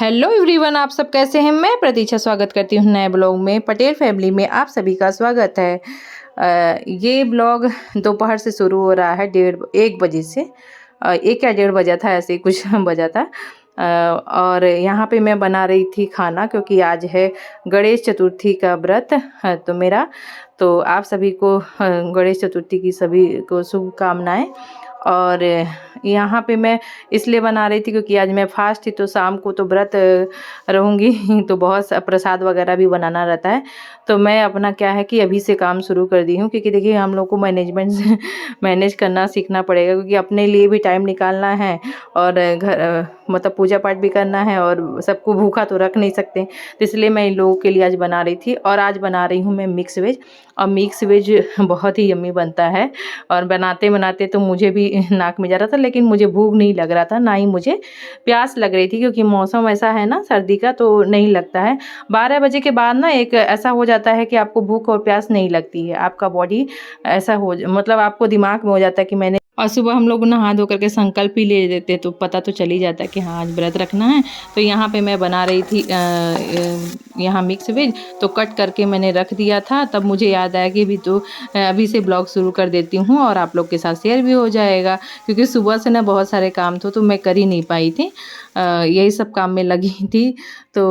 Hello everyone, आप सब कैसे हैं। मैं प्रतीक्षा स्वागत करती हूँ नए ब्लॉग में। पटेल फैमिली में आप सभी का स्वागत है। ये ब्लॉग दोपहर से शुरू हो रहा है, 1:30 से। एक या 1:30 बजा था, ऐसे ही कुछ बजा था। और यहाँ पे मैं बना रही थी खाना, क्योंकि आज है गणेश चतुर्थी का व्रत है तो मेरा। तो आप सभी को गणेश चतुर्थी की सभी को शुभकामनाएं। और यहाँ पे मैं इसलिए बना रही थी क्योंकि आज मैं फास्ट थी, तो शाम को तो व्रत रहूँगी तो बहुत प्रसाद वगैरह भी बनाना रहता है। तो मैं अपना क्या है कि अभी से काम शुरू कर दी हूँ, क्योंकि देखिए हम लोग को मैनेजमेंट से मैनेज करना सीखना पड़ेगा, क्योंकि अपने लिए भी टाइम निकालना है और घर मतलब पूजा पाठ भी करना है, और सबको भूखा तो रख नहीं सकते। तो इसलिए मैं इन लोगों के लिए आज बना रही थी। और आज बना रही हूँ मैं मिक्स वेज। और मिक्स वेज बहुत ही यम्मी बनता है। और बनाते बनाते तो मुझे भी नाक में जा रहा था, लेकिन मुझे भूख नहीं लग रहा था, ना ही मुझे प्यास लग रही थी, क्योंकि मौसम ऐसा है ना सर्दी का, तो नहीं लगता है। 12 बजे के बाद ना एक ऐसा हो जाता है कि आपको भूख और प्यास नहीं लगती है। आपका बॉडी ऐसा मतलब आपको दिमाग में हो जाता है कि मैंने, और सुबह हम लोग नहा धो करके संकल्प ही ले लेते, तो पता तो चल ही जाता है कि हाँ आज व्रत रखना है। तो यहाँ पे मैं बना रही थी यहाँ मिक्स वेज, तो कट करके मैंने रख दिया था। तब मुझे याद आया कि अभी से ब्लॉग शुरू कर देती हूँ, और आप लोग के साथ शेयर भी हो जाएगा, क्योंकि सुबह से ना बहुत सारे काम थे तो मैं कर ही नहीं पाई थी। यही सब काम में लगी थी। तो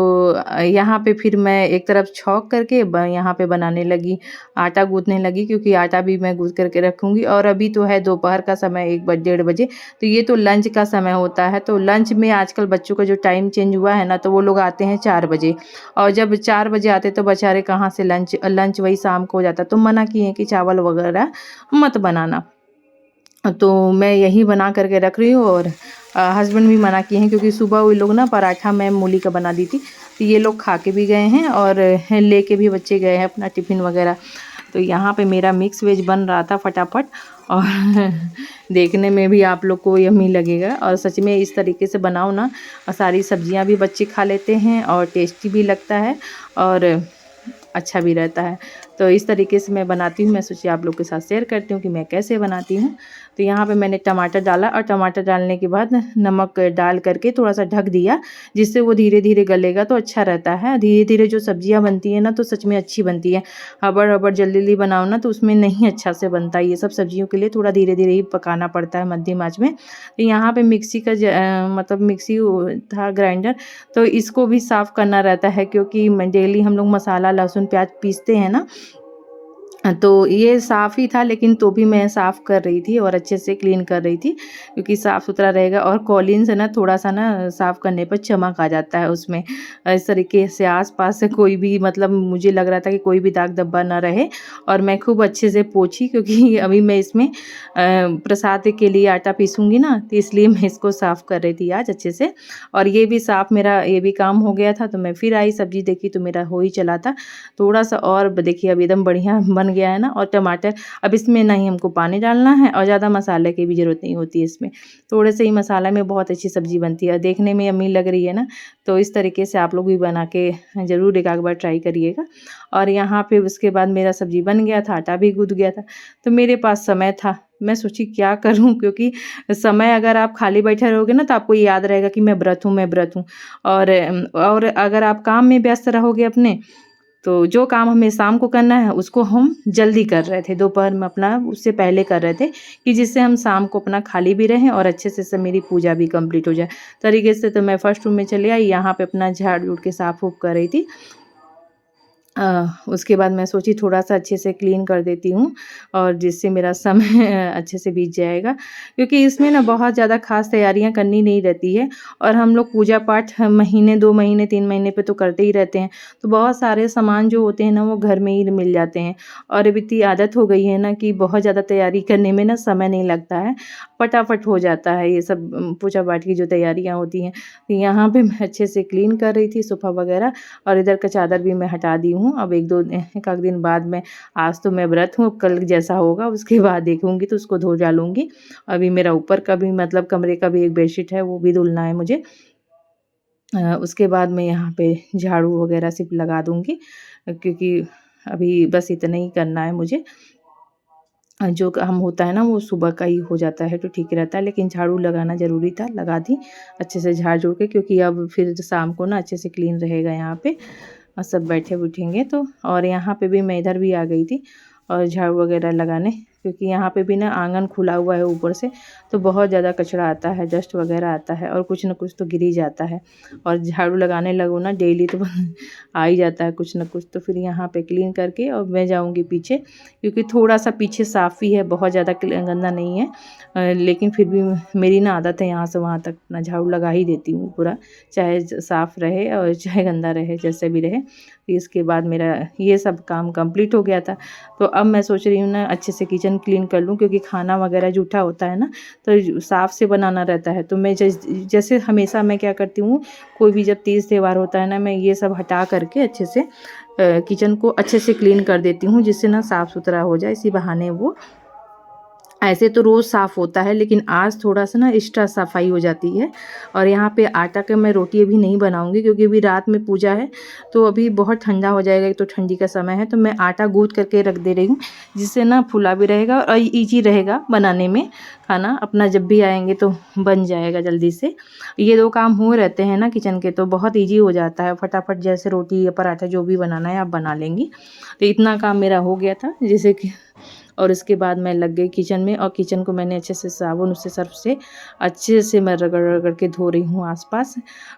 यहाँ पे फिर मैं एक तरफ छौंक करके यहाँ पे बनाने लगी, आटा गूँथने लगी, क्योंकि आटा भी मैं गूँथ करके रखूँगी। और अभी तो है दोपहर का समय, 1-1:30 बजे। तो ये तो लंच का समय होता है। तो लंच में आजकल बच्चों का जो टाइम चेंज हुआ है ना, तो वो लोग आते हैं 4 बजे। और जब 4 बजे आते तो बेचारे कहाँ से लंच वही शाम को हो जाता। तो मना किए हैं कि चावल वगैरह मत बनाना। तो मैं यही बना करके रख रही हूँ। और हस्बैंड भी मना किए हैं, क्योंकि सुबह वो लोग ना पराठा मैं मूली का बना दी थी, तो ये लोग खा के भी गए हैं और लेके भी बच्चे गए हैं अपना टिफ़िन वगैरह। तो यहाँ पे मेरा मिक्स वेज बन रहा था फटाफट। और देखने में भी आप लोग को यम्मी लगेगा। और सच में इस तरीके से बनाओ ना, और सारी सब्जियां भी बच्चे खा लेते हैं, और टेस्टी भी लगता है, और अच्छा भी रहता है। तो इस तरीके से मैं बनाती हूँ। मैं सोची आप लोग के साथ शेयर करती हूँ कि मैं कैसे बनाती हूँ। तो यहाँ पे मैंने टमाटर डाला, और टमाटर डालने के बाद नमक डाल करके थोड़ा सा ढक दिया, जिससे वो धीरे धीरे गलेगा तो अच्छा रहता है। धीरे धीरे जो सब्जियाँ बनती हैं ना, तो सच में अच्छी बनती है। हबड़ हबड़ जल्दी जल्दी बनाओ ना, तो उसमें नहीं अच्छा से बनता। ये सब सब्जियों के लिए थोड़ा धीरे धीरे ही पकाना पड़ता है, मध्यम आँच में। तो यहाँ पे मिक्सी का मतलब मिक्सी था, ग्राइंडर। तो इसको भी साफ़ करना रहता है, क्योंकि डेली हम लोग मसाला लहसुन प्याज पीसते हैं ना। तो ये साफ़ ही था, लेकिन तो भी मैं साफ़ कर रही थी और अच्छे से क्लीन कर रही थी, क्योंकि साफ़ सुथरा रहेगा। और कॉलिन से ना थोड़ा सा ना साफ़ करने पर चमक आ जाता है उसमें। इस तरीके से आसपास से कोई भी, मतलब मुझे लग रहा था कि कोई भी दाग धब्बा ना रहे। और मैं खूब अच्छे से पोंछी, क्योंकि अभी मैं इसमें प्रसाद के लिए आटा पीसूँगी ना, तो इसलिए मैं इसको साफ़ कर रही थी आज अच्छे से। और ये भी साफ़, मेरा ये भी काम हो गया था। तो मैं फिर आई, सब्ज़ी देखी तो मेरा हो ही चला था। थोड़ा सा और देखिए अब एकदम बढ़िया बन गया है ना। और टमाटर, अब इसमें नहीं हमको पानी डालना है, और ज़्यादा मसाले की भी ज़रूरत नहीं होती है इसमें। थोड़े से ही मसाला में बहुत अच्छी सब्ज़ी बनती है, और देखने में यम्मी लग रही है ना। तो इस तरीके से आप लोग भी बना के ज़रूर एक आध बार ट्राई करिएगा। और यहाँ पे उसके बाद मेरा सब्ज़ी बन गया था, आटा भी गूँथ गया था। तो मेरे पास समय था, मैं सोची क्या करूँ, क्योंकि समय अगर आप खाली बैठे रहोगे ना, तो आपको याद रहेगा कि मैं व्रत हूँ, मैं व्रत हूँ। और अगर आप काम में व्यस्त रहोगे अपने, तो जो काम हमें शाम को करना है उसको हम जल्दी कर रहे थे, दोपहर में अपना उससे पहले कर रहे थे, कि जिससे हम शाम को अपना खाली भी रहें और अच्छे से मेरी पूजा भी कंप्लीट हो जाए तरीके से। तो मैं फर्स्ट रूम में चले आई, यहाँ पे अपना झाड़ झूड़ के साफ उफ कर रही थी। उसके बाद मैं सोची थोड़ा-सा अच्छे से क्लीन कर देती हूँ, और जिससे मेरा समय अच्छे से बीत जाएगा, क्योंकि इसमें ना बहुत ज़्यादा ख़ास तैयारियाँ करनी नहीं रहती है। और हम लोग पूजा पाठ महीने, 2 महीने, 3 महीने पे तो करते ही रहते हैं। तो बहुत सारे सामान जो होते हैं ना, वो घर में ही मिल जाते हैं। और अब इतनी आदत हो गई है ना कि बहुत ज़्यादा तैयारी करने में ना समय नहीं लगता है, फटाफट हो जाता है ये सब पूजा पाठ की जो तैयारियाँ होती हैं। तो यहाँ पे मैं अच्छे से क्लीन कर रही थी सोफ़ा वग़ैरह, और इधर का चादर भी मैं हटा दी हूँ। अब एक आध दिन बाद मैं, आज तो मैं व्रत हूँ, अब कल जैसा होगा उसके बाद देखूँगी, तो उसको धो डालूँगी। अभी मेरा ऊपर का भी, मतलब कमरे का भी एक बेडशीट है, वो भी धुलना है मुझे। उसके बाद मैं यहाँ पे झाड़ू वगैरह सिर्फ़ लगा दूँगी, क्योंकि अभी बस इतना ही करना है मुझे। जो काम होता है ना वो सुबह का ही हो जाता है तो ठीक रहता है, लेकिन झाड़ू लगाना ज़रूरी था, लगा दी अच्छे से झाड़ झूड़ के, क्योंकि अब फिर शाम को ना अच्छे से क्लीन रहेगा यहाँ पे और सब बैठे उठेंगे तो। और यहाँ पे भी मैं इधर भी आ गई थी और झाड़ू वगैरह लगाने, क्योंकि यहाँ पे भी ना आंगन खुला हुआ है ऊपर से, तो बहुत ज़्यादा कचरा आता है, डस्ट वगैरह आता है और कुछ ना कुछ तो गिर ही जाता है। और झाड़ू लगाने लगो ना डेली तो आ ही जाता है कुछ ना कुछ। तो फिर यहाँ पे क्लीन करके और मैं जाऊँगी पीछे, क्योंकि थोड़ा सा पीछे साफ़ ही है, बहुत ज़्यादा गंदा नहीं है। लेकिन फिर भी मेरी ना आदत है यहाँ से वहाँ तक ना झाड़ू लगा ही देती हूँ पूरा, चाहे साफ़ रहे और चाहे गंदा रहे, जैसे भी रहे। फिर इसके बाद मेरा ये सब काम कंप्लीट हो गया था। तो अब मैं सोच रही हूँ ना अच्छे से किचन क्लीन कर लूँ, क्योंकि खाना वगैरह जूठा होता है ना तो साफ़ से बनाना रहता है। तो मैं जैसे हमेशा मैं क्या करती हूँ, कोई भी जब तीज त्यौहार होता है ना, मैं ये सब हटा करके अच्छे से किचन को अच्छे से क्लीन कर देती हूँ, जिससे ना साफ़ सुथरा हो जाए। इसी बहाने वो, ऐसे तो रोज़ साफ़ होता है लेकिन आज थोड़ा सा ना एक्स्ट्रा सफाई हो जाती है। और यहाँ पे आटा का मैं रोटी अभी नहीं बनाऊँगी, क्योंकि अभी रात में पूजा है तो अभी बहुत ठंडा हो जाएगा, एक तो ठंडी का समय है। तो मैं आटा गूँथ करके रख दे रही हूँ, जिससे ना फूला भी रहेगा और ईजी रहेगा बनाने में। खाना अपना जब भी आएंगे तो बन जाएगा जल्दी से। ये 2 काम हो रहते हैं ना किचन के, तो बहुत ईजी हो जाता है, फटाफट जैसे रोटी या पराठा जो भी बनाना है आप बना लेंगी। तो इतना काम मेरा हो गया था जैसे कि। और इसके बाद मैं लग गई किचन में, और किचन को मैंने अच्छे से साबुन उससे सर्फ से अच्छे से मैं रगड़ रगड़ के धो रही हूँ आसपास।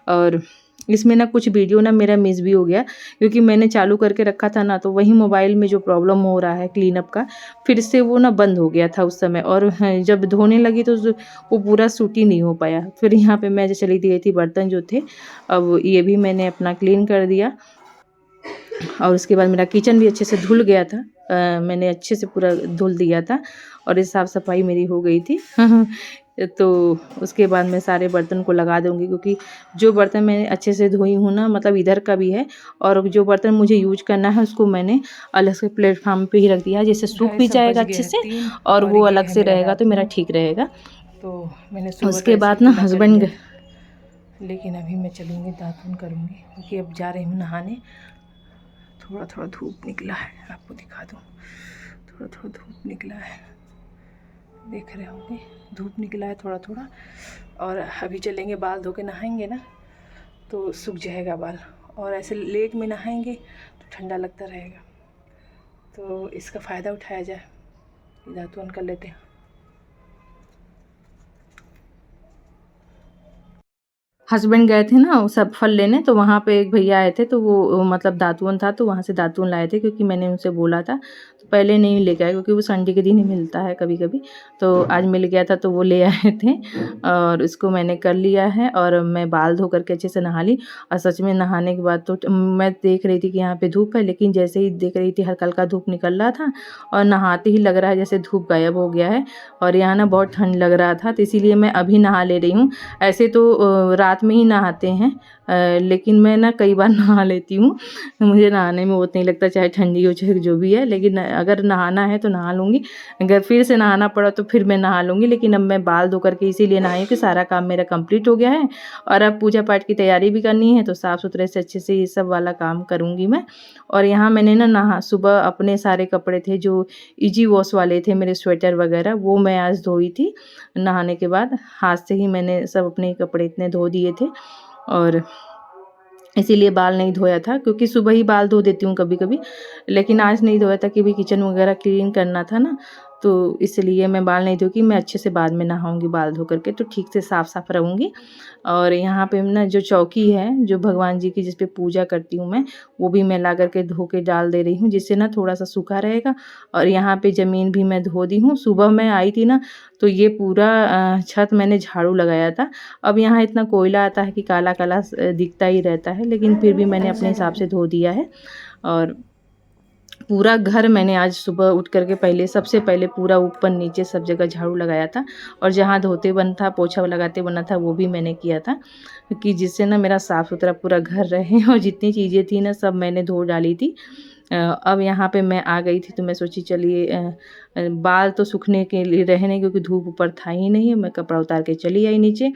और इसमें ना कुछ वीडियो ना मेरा मिस भी हो गया, क्योंकि मैंने चालू करके रखा था ना, तो वही मोबाइल में जो प्रॉब्लम हो रहा है क्लीनअप का, फिर से वो ना बंद हो गया था उस समय। और जब धोने लगी तो वो पूरा सूट ही नहीं हो पाया। फिर यहाँ पे मैं चली गई थी बर्तन जो थे, अब ये भी मैंने अपना क्लीन कर दिया। और उसके बाद मेरा किचन भी अच्छे से धुल गया था, मैंने अच्छे से पूरा धुल दिया था और ये साफ़ सफाई मेरी हो गई थी। तो उसके बाद मैं सारे बर्तन को लगा दूंगी, क्योंकि जो बर्तन मैंने अच्छे से धोई हूँ ना, मतलब इधर का भी है, और जो बर्तन मुझे यूज करना है उसको मैंने अलग से प्लेटफॉर्म पे ही रख दिया, जैसे सूख भी जाएगा अच्छे से और वो अलग से रहेगा तो मेरा ठीक रहेगा। तो मैंने उसके बाद ना हस्बैंड, लेकिन अभी मैं चलूँगी दातुन करूँगी, क्योंकि अब जा रही हूँ नहाने। थोड़ा थोड़ा धूप निकला है, आपको दिखा दूँ, थोड़ा थोड़ा धूप निकला है, देख रहे होंगे धूप निकला है थोड़ा थोड़ा। और अभी चलेंगे, बाल धो के नहाएंगे ना तो सूख जाएगा बाल, और ऐसे लेट में नहाएंगे तो ठंडा लगता रहेगा, तो इसका फ़ायदा उठाया जाए, दातुन कर लेते हैं। हस्बैंड गए थे ना वो सब फल लेने, तो वहाँ पे एक भैया आए थे, तो वो मतलब दातुन था तो वहाँ से दातुन लाए थे, क्योंकि मैंने उनसे बोला था तो पहले नहीं लेके आए, क्योंकि वो संडे के दिन ही मिलता है कभी कभी। तो आज मिल गया था तो वो ले आए थे और उसको मैंने कर लिया है। और मैं बाल धो करके अच्छे से नहा ली। और सच में नहाने के बाद तो मैं देख रही थी कि यहाँ पे धूप है, लेकिन जैसे ही देख रही थी हल्का हल्का धूप निकल रहा था और नहाते ही लग रहा है जैसे धूप गायब हो गया है। और यहाँ ना बहुत ठंड लग रहा था, तो इसीलिए मैं अभी नहा ले रही हूँ। ऐसे तो रात में ही नहाते हैं, लेकिन मैं ना कई बार नहा लेती हूँ, मुझे नहाने में बहुत नहीं लगता, चाहे ठंडी हो चाहे जो भी है। लेकिन अगर नहाना है तो नहा लूँगी, अगर फिर से नहाना पड़ा तो फिर मैं नहा लूँगी। लेकिन अब मैं बाल धो करके इसीलिए नहाई हूँ कि सारा काम मेरा कंप्लीट हो गया है और अब पूजा पाठ की तैयारी भी करनी है, तो साफ़ सुथरे से अच्छे से ये सब वाला काम करूँगी मैं। और यहाँ मैंने ना नहा सुबह अपने सारे कपड़े थे जो इजी वॉश वाले थे, मेरे स्वेटर वगैरह, वो मैं आज धोई थी। नहाने के बाद हाथ से ही मैंने सब अपने कपड़े इतने धो दिए थे, और इसीलिए बाल नहीं धोया था, क्योंकि सुबह ही बाल धो देती हूँ कभी कभी, लेकिन आज नहीं धोया था क्योंकि किचन वगैरह क्लीन करना था ना, तो इसलिए मैं बाल नहीं धोती। मैं अच्छे से बाद में नहाऊंगी बाल धो करके, तो ठीक से साफ़ साफ़ रहूँगी। और यहाँ पे ना जो चौकी है जो भगवान जी की जिस पे पूजा करती हूँ मैं, वो भी मैं ला करके धो के डाल दे रही हूँ, जिससे ना थोड़ा सा सूखा रहेगा। और यहाँ पे ज़मीन भी मैं धो दी हूँ। सुबह मैं आई थी ना तो ये पूरा छत मैंने झाड़ू लगाया था। अब यहाँ इतना कोयला आता है कि काला काला दिखता ही रहता है, लेकिन फिर भी मैंने अपने हिसाब से धो दिया है। और पूरा घर मैंने आज सुबह उठ करके पहले, सबसे पहले पूरा ऊपर नीचे सब जगह झाड़ू लगाया था। और जहाँ धोते बन था, पोछा लगाते बना था, वो भी मैंने किया था, कि जिससे ना मेरा साफ़ सुथरा पूरा घर रहे। और जितनी चीज़ें थी ना सब मैंने धो डाली थी। अब यहाँ पे मैं आ गई थी तो मैं सोची चलिए बाल तो सूखने के लिए रहने, क्योंकि धूप ऊपर था ही नहीं, मैं कपड़ा उतार के चली आई नीचे।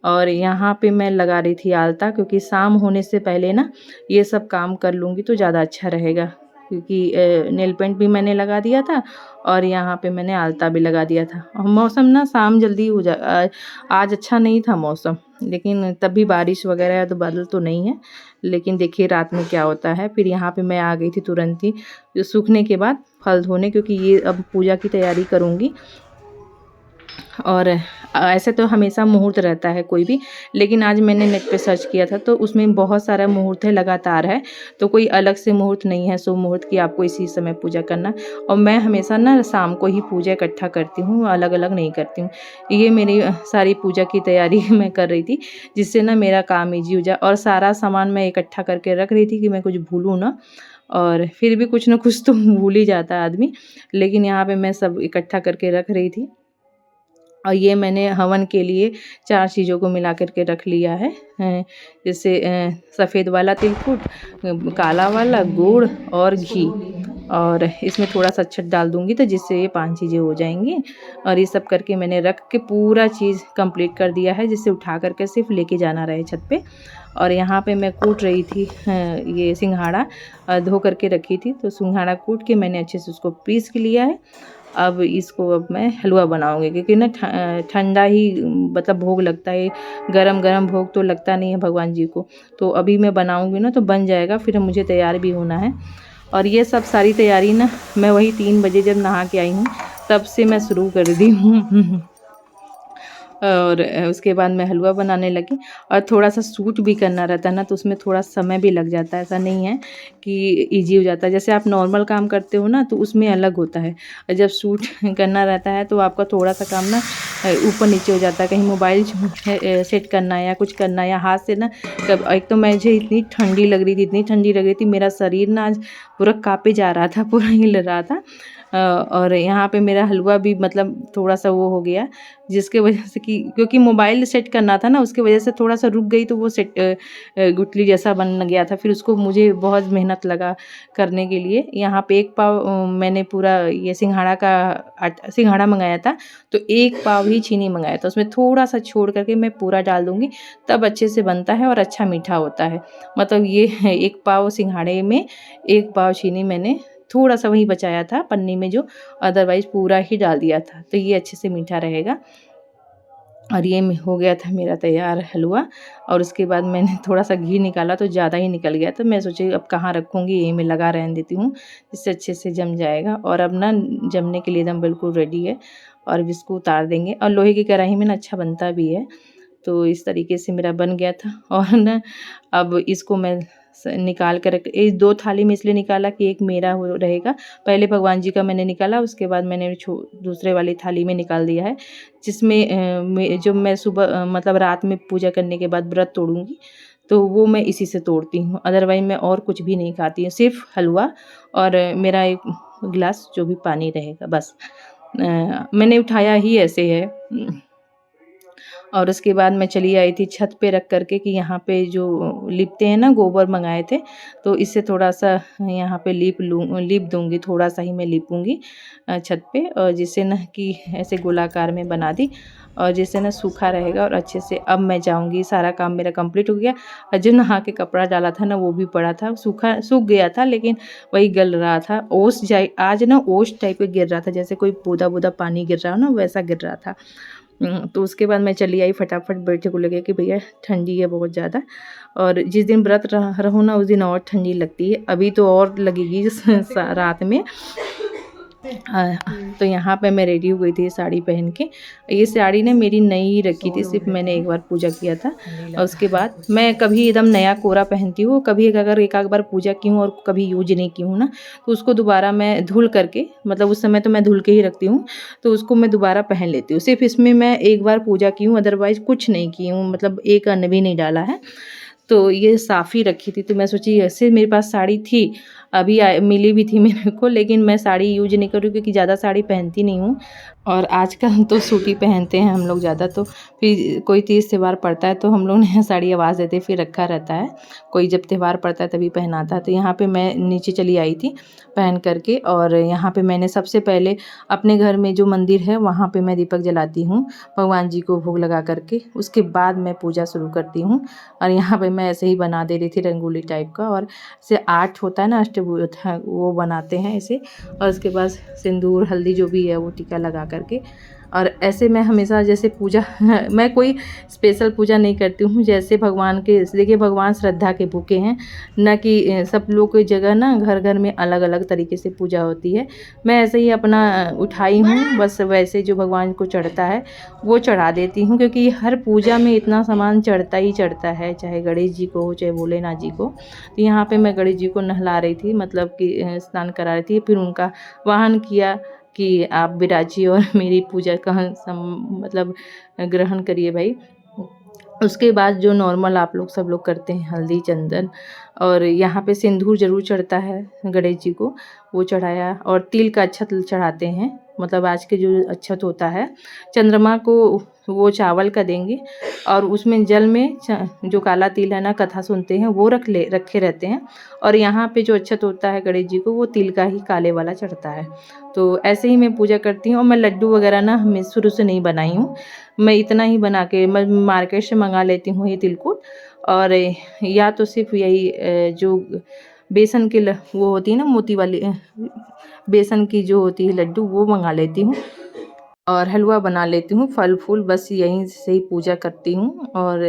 और यहाँ पे मैं लगा रही थी आलता, क्योंकि शाम होने से पहले ना ये सब काम कर लूँगी तो ज़्यादा अच्छा रहेगा। क्योंकि नेल पेंट भी मैंने लगा दिया था और यहाँ पे मैंने आलता भी लगा दिया था। और मौसम ना शाम जल्दी हो जा आज अच्छा नहीं था मौसम, लेकिन तब भी बारिश वगैरह तो बादल तो नहीं है, लेकिन देखिए रात में क्या होता है। फिर यहाँ पे मैं आ गई थी तुरंत ही जो सूखने के बाद फल धोने, क्योंकि ये अब पूजा की तैयारी करूँगी। और ऐसे तो हमेशा मुहूर्त रहता है कोई भी, लेकिन आज मैंने नेट पे सर्च किया था तो उसमें बहुत सारा मुहूर्त है, लगातार है, तो कोई अलग से मुहूर्त नहीं है शुभ मुहूर्त की आपको इसी समय पूजा करना। और मैं हमेशा ना शाम को ही पूजा इकट्ठा करती हूँ, अलग अलग नहीं करती हूँ। ये मेरी सारी पूजा की तैयारी मैं कर रही थी, जिससे ना मेरा काम ईजी हो जाए। और सारा सामान मैं इकट्ठा करके रख रही थी कि मैं कुछ भूलूँ ना, और फिर भी कुछ ना कुछ तो भूल ही जाता है आदमी, लेकिन यहाँ पे मैं सब इकट्ठा करके रख रही थी। और ये मैंने हवन के लिए 4 चीज़ों को मिला कर के रख लिया है, जैसे सफ़ेद वाला तिलकुट, काला वाला गुड़ और घी, और इसमें थोड़ा सा अक्षत डाल दूँगी तो जिससे ये 5 चीज़ें हो जाएंगी। और ये सब करके मैंने रख के पूरा चीज़ कंप्लीट कर दिया है, जिससे उठा करके सिर्फ लेके जाना रहे छत पे। और यहाँ पे मैं कूट रही थी ये सिंघाड़ा, धो करके रखी थी, तो सिंघाड़ा कूट के मैंने अच्छे से उसको पीस के लिया है। अब इसको अब मैं हलवा बनाऊंगी, क्योंकि ना ठंडा ही मतलब भोग लगता है, गरम गरम भोग तो लगता नहीं है भगवान जी को। तो अभी मैं बनाऊंगी ना तो बन जाएगा, फिर मुझे तैयार भी होना है। और ये सब सारी तैयारी ना मैं वही 3 बजे जब नहा के आई हूँ तब से मैं शुरू कर दी हूँ। और उसके बाद मैं हलवा बनाने लगी। और थोड़ा सा सूट भी करना रहता है ना, तो उसमें थोड़ा समय भी लग जाता है, ऐसा नहीं है कि इजी हो जाता है। जैसे आप नॉर्मल काम करते हो ना तो उसमें अलग होता है, और जब सूट करना रहता है तो आपका थोड़ा सा काम ना ऊपर नीचे हो जाता है, कहीं मोबाइल सेट करना है या कुछ करना है, या हाथ से ना कब एक तो मुझे इतनी ठंडी लग रही थी, इतनी ठंडी लग रही थी, मेरा शरीर ना आज पूरा काँपे जा रहा था, पूरा हिल रहा था। और यहाँ पे मेरा हलवा भी मतलब थोड़ा सा वो हो गया, जिसके वजह से कि क्योंकि मोबाइल सेट करना था ना, उसकी वजह से थोड़ा सा रुक गई, तो वो सेट गुठली जैसा बन गया था। फिर उसको मुझे बहुत मेहनत लगा करने के लिए। यहाँ पे 1 पाव मैंने पूरा ये सिंघाड़ा मंगाया था, तो 1 पाव ही चीनी मंगाया था, उसमें थोड़ा सा छोड़ करके मैं पूरा डाल दूँगी, तब अच्छे से बनता है और अच्छा मीठा होता है। मतलब ये 1 पाव सिंघाड़े में 1 पाव चीनी मैंने थोड़ा सा वही बचाया था पन्नी में जो, अदरवाइज़ पूरा ही डाल दिया था, तो ये अच्छे से मीठा रहेगा। और ये हो गया था मेरा तैयार हलवा। और उसके बाद मैंने थोड़ा सा घी निकाला तो ज़्यादा ही निकल गया, तो मैं सोची अब कहाँ रखूँगी, यहीं में लगा रहने देती हूँ, इससे अच्छे से जम जाएगा। और अब ना जमने के लिए एकदम बिल्कुल रेडी है, और अब इसको उतार देंगे। और लोहे की कढ़ाई में ना अच्छा बनता भी है। तो इस तरीके से मेरा बन गया था। और ना अब इसको मैं निकाल कर इस 2 थाली में इसलिए निकाला कि एक मेरा हो रहेगा। पहले भगवान जी का मैंने निकाला, उसके बाद मैंने दूसरे वाली थाली में निकाल दिया है, जिसमें जो मैं सुबह मतलब रात में पूजा करने के बाद व्रत तोड़ूँगी, तो वो मैं इसी से तोड़ती हूँ। अदरवाइज़ मैं और कुछ भी नहीं खाती हूँ, सिर्फ हलवा और मेरा 1 गिलास जो भी पानी रहेगा बस। मैंने उठाया ही ऐसे है। और उसके बाद मैं चली आई थी छत पे रख कर के कि यहाँ पे जो लिपते हैं ना, गोबर मंगाए थे, तो इससे थोड़ा सा यहाँ पे लीप दूँगी, थोड़ा सा ही मैं लीपूँगी छत पे, और जिससे ना कि ऐसे गोलाकार में बना दी, और जिससे ना सूखा रहेगा और अच्छे से। अब मैं जाऊँगी, सारा काम मेरा कंप्लीट हो गया। और जो नहा के कपड़ा डाला था ना वो भी पड़ा था, सूख गया था, लेकिन वही गल रहा था। आज ना ओस टाइप का गिर रहा था, जैसे कोई बूँदा-बूँदा पानी गिर रहा हो ना, वैसा गिर रहा था। तो उसके बाद मैं चली आई फटाफट बेटे को लेके कि भैया ठंडी है बहुत ज़्यादा, और जिस दिन व्रत रहो ना उस दिन और ठंडी लगती है, अभी तो और लगेगी रात में। तो यहाँ पे मैं रेडी हो गई थी साड़ी पहन के। ये साड़ी ना मेरी नई रखी थी, सिर्फ मैंने एक बार पूजा किया था, और उसके बाद मैं कभी एकदम नया कोरा पहनती हूँ, कभी अगर एक आध बार पूजा की हूँ और कभी यूज नहीं की हूँ ना, तो उसको दोबारा मैं धुल करके, मतलब उस समय तो मैं धुल के ही रखती हूँ, तो उसको मैं दोबारा पहन लेती हूँ। सिर्फ इसमें मैं एक बार पूजा की हूँ, अदरवाइज़ कुछ नहीं की हूँ, मतलब एक अन्न भी नहीं डाला है। तो ये साफ़ ही रखी थी, तो मैं सोची ऐसे मेरे पास साड़ी थी, अभी मिली भी थी मेरे को, लेकिन मैं साड़ी यूज नहीं करूँ क्योंकि ज़्यादा साड़ी पहनती नहीं हूँ, और आजकल तो सूट ही पहनते हैं हम लोग ज़्यादा। तो फिर कोई तीज त्यौहार पड़ता है तो हम लोग नया साड़ी आवाज़ देते फिर रखा रहता है, कोई जब त्यौहार पड़ता है तभी पहनाता है। तो यहाँ पे मैं नीचे चली आई थी पहन करके, और यहाँ पे मैंने सबसे पहले अपने घर में जो मंदिर है वहाँ पे मैं दीपक जलाती हूँ भगवान जी को भोग लगा करके, उसके बाद मैं पूजा शुरू करती हूँ। और यहाँ पे मैं ऐसे ही बना दे रही थी रंगोली टाइप का, और से आर्ट होता है ना वो था वो बनाते हैं इसे, और उसके बाद सिंदूर हल्दी जो भी है वो टीका लगा करके। और ऐसे मैं हमेशा जैसे पूजा मैं कोई स्पेशल पूजा नहीं करती हूँ, जैसे भगवान के देखिए भगवान श्रद्धा के भूखे हैं, न कि सब लोग की जगह ना घर घर में अलग अलग तरीके से पूजा होती है। मैं ऐसे ही अपना उठाई हूँ, बस वैसे जो भगवान को चढ़ता है वो चढ़ा देती हूँ, क्योंकि हर पूजा में इतना सामान चढ़ता ही चढ़ता है, चाहे गणेश जी को हो चाहे भोलेनाथ जी को। तो यहाँ पे मैं गणेश जी को नहला रही थी, मतलब कि स्नान करा रही थी, फिर उनका वाहन किया कि आप विराजिए और मेरी पूजा का मतलब ग्रहण करिए भाई। उसके बाद जो नॉर्मल आप लोग सब लोग करते हैं हल्दी चंदन, और यहाँ पे सिंदूर ज़रूर चढ़ता है गणेश जी को, वो चढ़ाया, और तिल का अक्षत चढ़ाते हैं, मतलब आज के जो अक्षत होता है चंद्रमा को वो चावल का देंगे, और उसमें जल में जो काला तिल है ना कथा सुनते हैं वो रखे रहते हैं, और यहाँ पे जो अक्षत होता है गणेश जी को वो तिल का ही काले वाला चढ़ता है। तो ऐसे ही मैं पूजा करती हूँ। और मैं लड्डू वगैरह ना मैं शुरू से नहीं बनाई हूँ, मैं इतना ही बना के मैं मार्केट से मंगा लेती हूँ ये तिलकुट, और या तो सिर्फ यही जो बेसन के वो होती है ना मोती वाली बेसन की जो होती है लड्डू वो मंगा लेती हूँ, और हलवा बना लेती हूँ, फल फूल बस यहीं से ही पूजा करती हूँ। और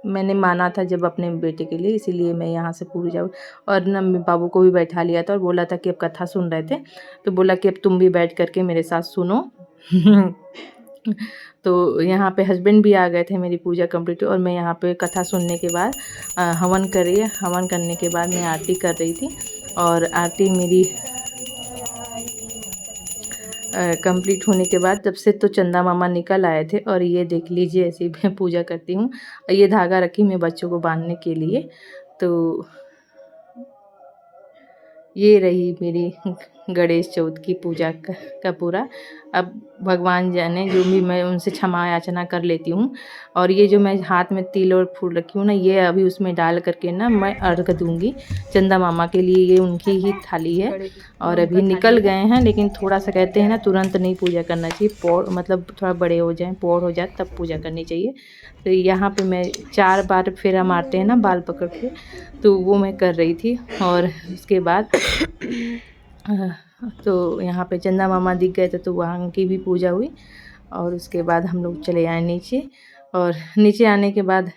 मैंने माना था जब अपने बेटे के लिए, इसीलिए मैं यहाँ से पूजा। और ना बाबू को भी बैठा लिया था और बोला था कि अब कथा सुन रहे थे, तो बोला कि अब तुम भी बैठ करके मेरे साथ सुनो। तो यहाँ पे हस्बैंड भी आ गए थे, मेरी पूजा कंप्लीट, और मैं यहाँ पे कथा सुनने के बाद हवन हवन करने के बाद मैं आरती कर रही थी, और आरती मेरी कंप्लीट होने के बाद तब से तो चंदा मामा निकल आए थे, और ये देख लीजिए ऐसे ही मैं पूजा करती हूँ। ये धागा रखी मैं बच्चों को बांधने के लिए। तो ये रही मेरी गणेश चौथ की पूजा का पूरा। अब भगवान जाने, जो भी मैं उनसे क्षमा याचना कर लेती हूँ। और ये जो मैं हाथ में तिल और फूल रखी हूँ ना, ये अभी उसमें डाल करके ना मैं अर्घ दूँगी चंदा मामा के लिए। ये उनकी ही थाली है, और अभी निकल गए हैं, लेकिन थोड़ा सा कहते हैं ना तुरंत नहीं पूजा करना चाहिए, पौड़ मतलब थोड़ा बड़े हो जाएँ, पौड़ हो जाए तब पूजा करनी चाहिए। तो यहाँ पे मैं 4 बार फेरा मारते हैं ना बाल पकड़ के, तो वो मैं कर रही थी। और उसके बाद तो यहाँ पे चंदा मामा दिख गए थे, तो वहाँ की भी पूजा हुई, और उसके बाद हम लोग चले आए नीचे। और नीचे आने के बाद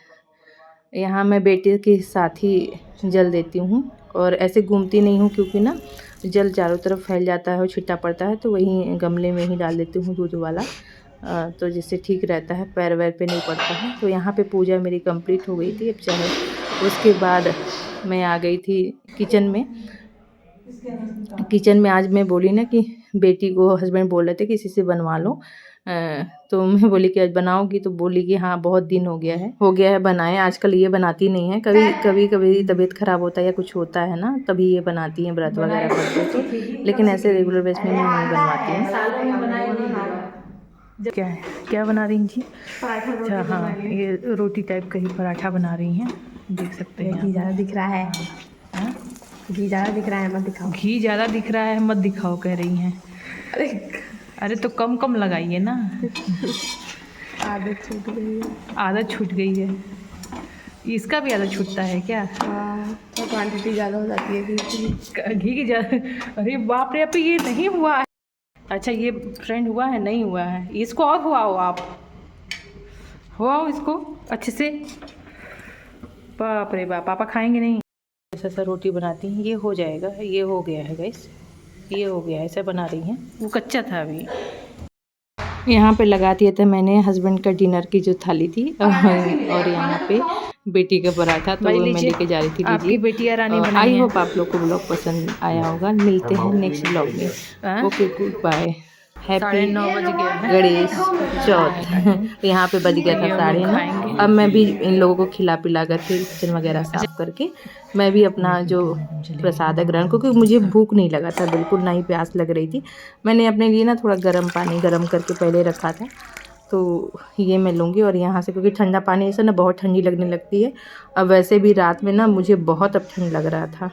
यहाँ मैं बेटे के साथ ही जल देती हूँ, और ऐसे घूमती नहीं हूँ, क्योंकि ना जल चारों तरफ फैल जाता है और छिट्टा पड़ता है, तो वहीं गमले में ही डाल देती हूँ दूध वाला, तो जिससे ठीक रहता है, पैर वैर पे नहीं पड़ता है। तो यहाँ पे पूजा मेरी कंप्लीट हो गई थी। अब चाहे उसके बाद मैं आ गई थी किचन में। आज मैं बोली ना कि बेटी को हस्बैंड बोल रहे थे कि किसी से बनवा लो, तो मैं बोली कि आज बनाओगी, तो बोली कि हाँ बहुत दिन हो गया है बनाए। आजकल ये बनाती नहीं है, कभी तबीयत ख़राब होता है या कुछ होता है ना, तभी ये बनाती हैं व्रत वगैरह करते तो, लेकिन ऐसे रेगुलर बेस में मैं नहीं बनवाती हूँ। क्या बना रही हैं जी? अच्छा हाँ, ये रोटी टाइप का ही पराठा बना रही हैं, देख सकते हैं। घी ज़्यादा दिख रहा है, घी ज़्यादा दिख रहा है, मत दिखाओ। घी ज़्यादा दिख रहा है मत दिखाओ कह रही हैं। अरे तो कम लगाइए ना। आदत छूट गई है। इसका भी आदत छूटता है क्या? तो क्वांटिटी ज़्यादा हो जाती है घी की ज़्यादा। अरे बाप रे, अब ये नहीं हुआ है। अच्छा ये फ्रेंड हुआ है, नहीं हुआ है, इसको और हुआओ, आप हुआओ इसको अच्छे से। बाप रे बाप, पापा खाएंगे नहीं। ऐसा रोटी बनाती हैं, ये हो जाएगा, ये हो गया है गाइस, ये हो गया, ऐसा बना रही हैं। वो कच्चा था अभी। यहाँ पे लगा दिया था मैंने हस्बैंड का डिनर की जो थाली थी, और यहाँ पे बेटी का पराठा, तो वो मैं लेके जा रही थी। आपकी बेटी रानी बनाई आई है। होप आप लोग को ब्लॉग पसंद आया होगा। मिलते हैं नेक्स्ट ब्लॉग में। Okay, good bye. हैप्पी 9:30 बज गया है। गणेश चौथ। यहाँ पे बज गया था 9:30। अब मैं भी इन लोगों को खिला पिला करके किचन वगैरह साफ करके मैं भी अपना जो प्रसाद है ग्रहण, क्योंकि मुझे भूख नहीं लगा था बिल्कुल, ना ही प्यास लग रही थी। मैंने अपने लिए ना थोड़ा गर्म पानी गर्म करके पहले रखा था, तो ये मैं लूँगी। और यहाँ से क्योंकि ठंडा पानी ऐसा ना बहुत ठंडी लगने लगती है, अब वैसे भी रात में ना मुझे बहुत अब ठंड लग रहा था।